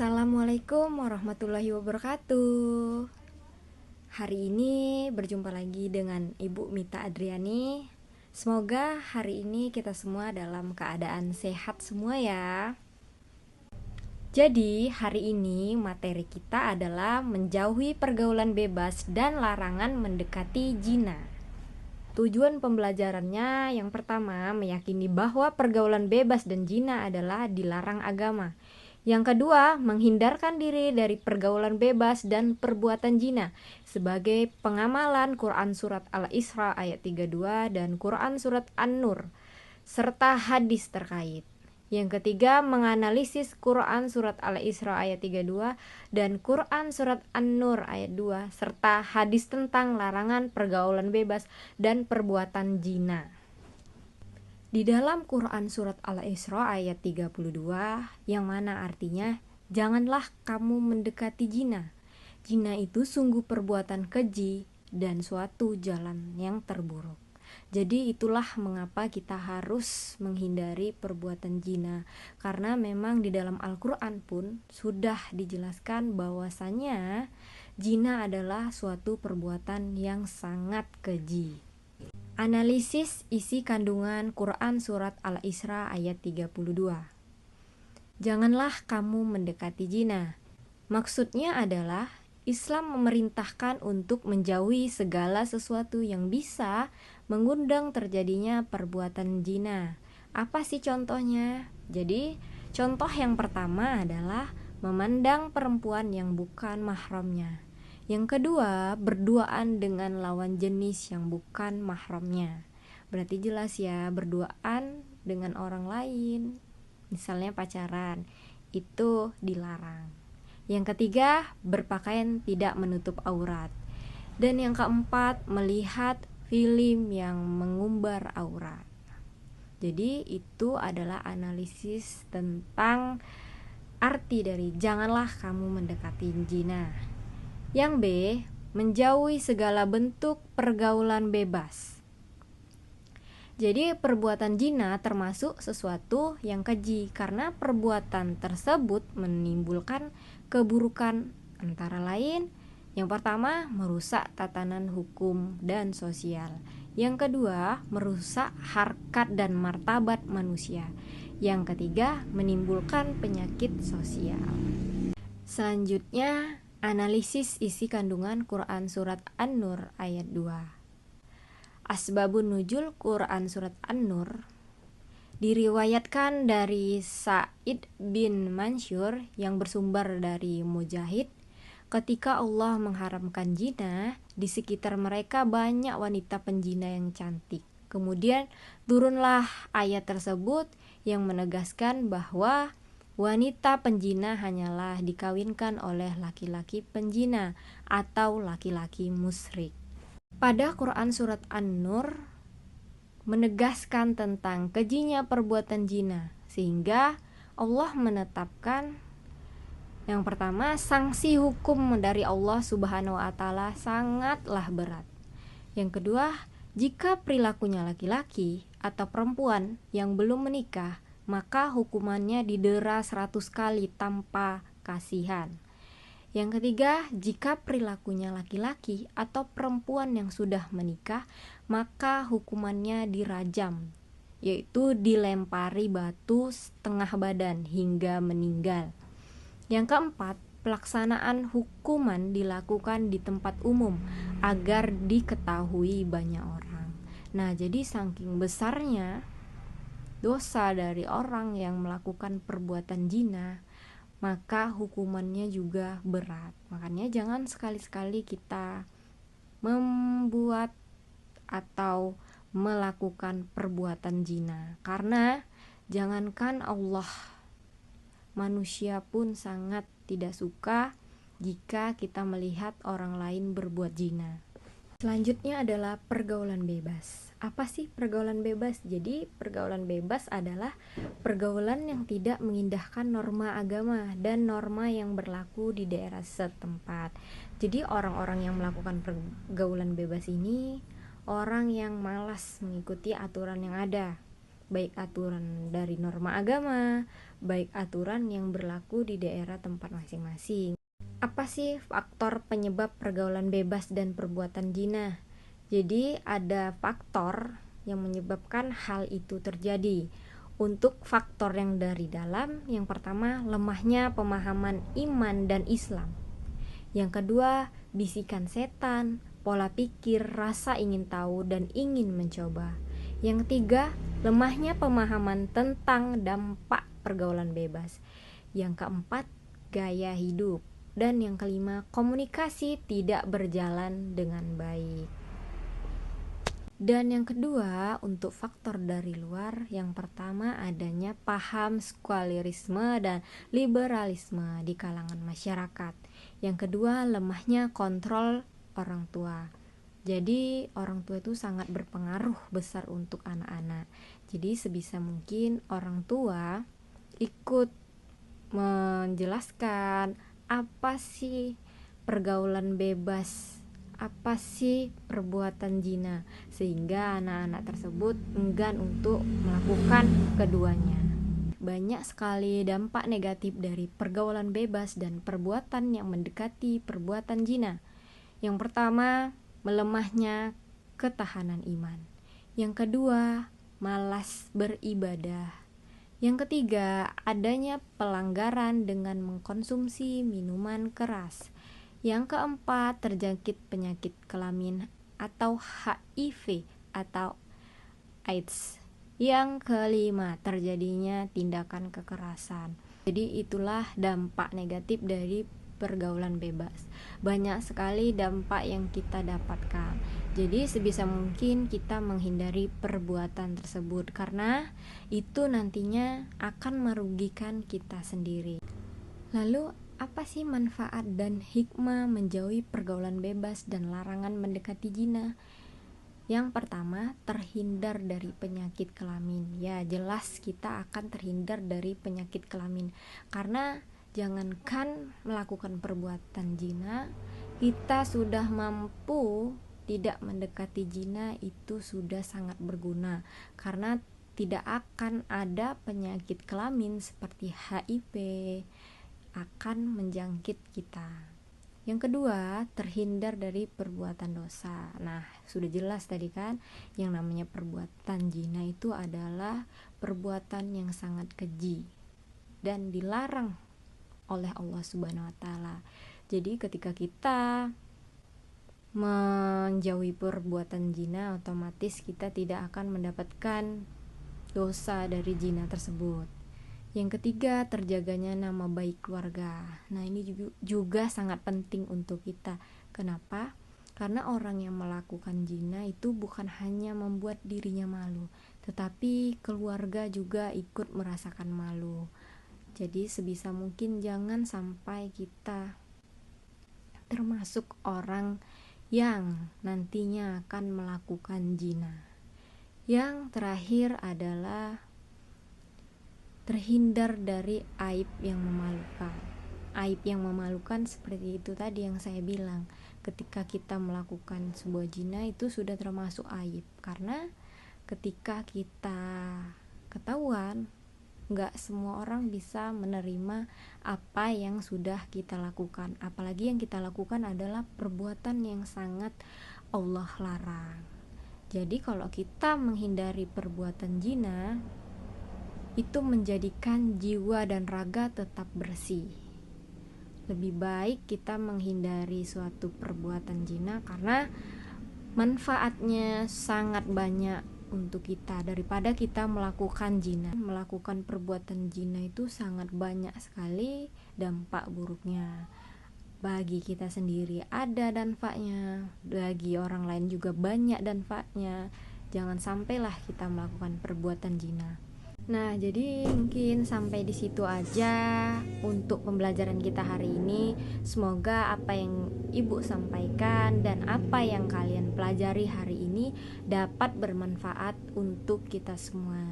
Assalamualaikum warahmatullahi wabarakatuh. Hari ini berjumpa lagi dengan Ibu Mita Adriani. Semoga hari ini kita semua dalam keadaan sehat semua ya. Jadi hari ini materi kita adalah menjauhi pergaulan bebas dan larangan mendekati zina. Tujuan pembelajarannya yang pertama meyakini bahwa pergaulan bebas dan zina adalah dilarang agama. Yang kedua, menghindarkan diri dari pergaulan bebas dan perbuatan zina sebagai pengamalan Quran Surat Al-Isra ayat 32 dan Quran Surat An-Nur serta hadis terkait. Yang ketiga, menganalisis Quran Surat Al-Isra ayat 32 dan Quran Surat An-Nur ayat 2 serta hadis tentang larangan pergaulan bebas dan perbuatan zina. Di dalam Quran Surat Al-Isra ayat 32 yang mana artinya janganlah kamu mendekati zina. Zina itu sungguh perbuatan keji dan suatu jalan yang terburuk. Jadi itulah mengapa kita harus menghindari perbuatan zina, karena memang di dalam Al-Quran pun sudah dijelaskan bahwasanya zina adalah suatu perbuatan yang sangat keji. Analisis isi kandungan Quran Surat Al-Isra ayat 32. Janganlah kamu mendekati zina. Maksudnya adalah Islam memerintahkan untuk menjauhi segala sesuatu yang bisa mengundang terjadinya perbuatan zina. Apa sih contohnya? Jadi, contoh yang pertama adalah memandang perempuan yang bukan mahramnya. Yang kedua, berduaan dengan lawan jenis yang bukan mahramnya. Berarti jelas ya, berduaan dengan orang lain, misalnya pacaran, itu dilarang. Yang ketiga, berpakaian tidak menutup aurat. Dan yang keempat, melihat film yang mengumbar aurat. Jadi itu adalah analisis tentang arti dari janganlah kamu mendekati zina. Yang B, menjauhi segala bentuk pergaulan bebas. Jadi perbuatan zina termasuk sesuatu yang keji karena perbuatan tersebut menimbulkan keburukan antara lain yang pertama merusak tatanan hukum dan sosial. Yang kedua merusak harkat dan martabat manusia. Yang ketiga menimbulkan penyakit sosial. Selanjutnya analisis isi kandungan Quran Surat An-Nur ayat 2. Asbabun nuzul Quran Surat An-Nur diriwayatkan dari Sa'id bin Mansur yang bersumber dari Mujahid. Ketika Allah mengharamkan zina, di sekitar mereka banyak wanita penzina yang cantik. Kemudian turunlah ayat tersebut yang menegaskan bahwa wanita penzina hanyalah dikawinkan oleh laki-laki penzina atau laki-laki musyrik. Pada Quran Surat An-Nur menegaskan tentang kejinya perbuatan zina, sehingga Allah menetapkan yang pertama, sanksi hukum dari Allah Subhanahu wa Ta'ala sangatlah berat. Yang kedua, jika perilakunya laki-laki atau perempuan yang belum menikah, maka hukumannya didera 100 kali tanpa kasihan. Yang ketiga, jika perilakunya laki-laki atau perempuan yang sudah menikah, maka hukumannya dirajam, yaitu dilempari batu setengah badan hingga meninggal. Yang keempat, pelaksanaan hukuman dilakukan di tempat umum agar diketahui banyak orang. Nah, jadi saking besarnya dosa dari orang yang melakukan perbuatan zina, maka hukumannya juga berat. Makanya jangan sekali-sekali kita membuat atau melakukan perbuatan zina, karena jangankan Allah, manusia pun sangat tidak suka jika kita melihat orang lain berbuat zina. Selanjutnya adalah pergaulan bebas. Apa sih pergaulan bebas? Jadi pergaulan bebas adalah pergaulan yang tidak mengindahkan norma agama dan norma yang berlaku di daerah setempat. Jadi orang-orang yang melakukan pergaulan bebas ini orang yang malas mengikuti aturan yang ada. baik aturan dari norma agama, baik aturan yang berlaku di daerah tempat masing-masing. Apa sih faktor penyebab pergaulan bebas dan perbuatan zina? Jadi ada faktor yang menyebabkan hal itu terjadi. Untuk faktor yang dari dalam, yang pertama lemahnya pemahaman iman dan Islam. Yang kedua, bisikan setan, pola pikir, rasa ingin tahu dan ingin mencoba. Yang ketiga, lemahnya pemahaman tentang dampak pergaulan bebas. Yang keempat, gaya hidup. Dan yang kelima, komunikasi tidak berjalan dengan baik. Dan yang kedua, untuk faktor dari luar, yang pertama adanya paham sekulerisme dan liberalisme di kalangan masyarakat. Yang kedua, lemahnya kontrol orang tua. Jadi orang tua itu sangat berpengaruh besar untuk anak-anak. Jadi sebisa mungkin orang tua ikut menjelaskan apa sih pergaulan bebas, apa sih perbuatan zina, sehingga anak-anak tersebut enggan untuk melakukan keduanya. Banyak sekali dampak negatif dari pergaulan bebas dan perbuatan yang mendekati perbuatan zina. Yang pertama, melemahnya ketahanan iman. Yang kedua, malas beribadah. Yang ketiga, adanya pelanggaran dengan mengkonsumsi minuman keras. Yang keempat, terjangkit penyakit kelamin atau HIV atau AIDS. Yang kelima, terjadinya tindakan kekerasan. Jadi itulah dampak negatif dari pergaulan bebas. Banyak sekali dampak yang kita dapatkan. Jadi sebisa mungkin kita menghindari perbuatan tersebut, karena itu nantinya akan merugikan kita sendiri. Lalu apa sih manfaat dan hikmah menjauhi pergaulan bebas dan larangan mendekati zina? Yang pertama, terhindar dari penyakit kelamin. Ya, jelas kita akan terhindar dari penyakit kelamin, karena jangankan melakukan perbuatan zina, kita sudah mampu tidak mendekati zina, itu sudah sangat berguna, karena tidak akan ada penyakit kelamin seperti HIV akan menjangkit kita. Yang kedua, terhindar dari perbuatan dosa. Nah, sudah jelas tadi kan, yang namanya perbuatan zina itu adalah perbuatan yang sangat keji dan dilarang oleh Allah Subhanahu wa taala. Jadi ketika kita menjauhi perbuatan zina, otomatis kita tidak akan mendapatkan dosa dari zina tersebut. Yang ketiga, terjaganya nama baik keluarga. Nah, ini juga sangat penting untuk kita. Kenapa? Karena orang yang melakukan zina itu bukan hanya membuat dirinya malu, tetapi keluarga juga ikut merasakan malu. Jadi sebisa mungkin jangan sampai kita termasuk orang yang nantinya akan melakukan zina. Yang terakhir adalah terhindar dari aib yang memalukan. Aib yang memalukan seperti itu tadi yang saya bilang, ketika kita melakukan sebuah zina itu sudah termasuk aib, karena ketika kita ketahuan, gak semua orang bisa menerima apa yang sudah kita lakukan, apalagi yang kita lakukan adalah perbuatan yang sangat Allah larang. Jadi kalau kita menghindari perbuatan zina, itu menjadikan jiwa dan raga tetap bersih. Lebih baik kita menghindari suatu perbuatan zina, karena manfaatnya sangat banyak untuk kita daripada kita melakukan zina. Melakukan perbuatan zina itu sangat banyak sekali dampak buruknya. Bagi kita sendiri ada dampaknya, bagi orang lain juga banyak dampaknya. Jangan sampailah kita melakukan perbuatan zina. Nah, jadi mungkin sampai di situ aja untuk pembelajaran kita hari ini. Semoga apa yang Ibu sampaikan dan apa yang kalian pelajari hari ini dapat bermanfaat untuk kita semua.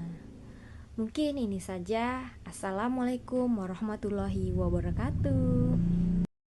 Mungkin ini saja. Assalamualaikum warahmatullahi wabarakatuh.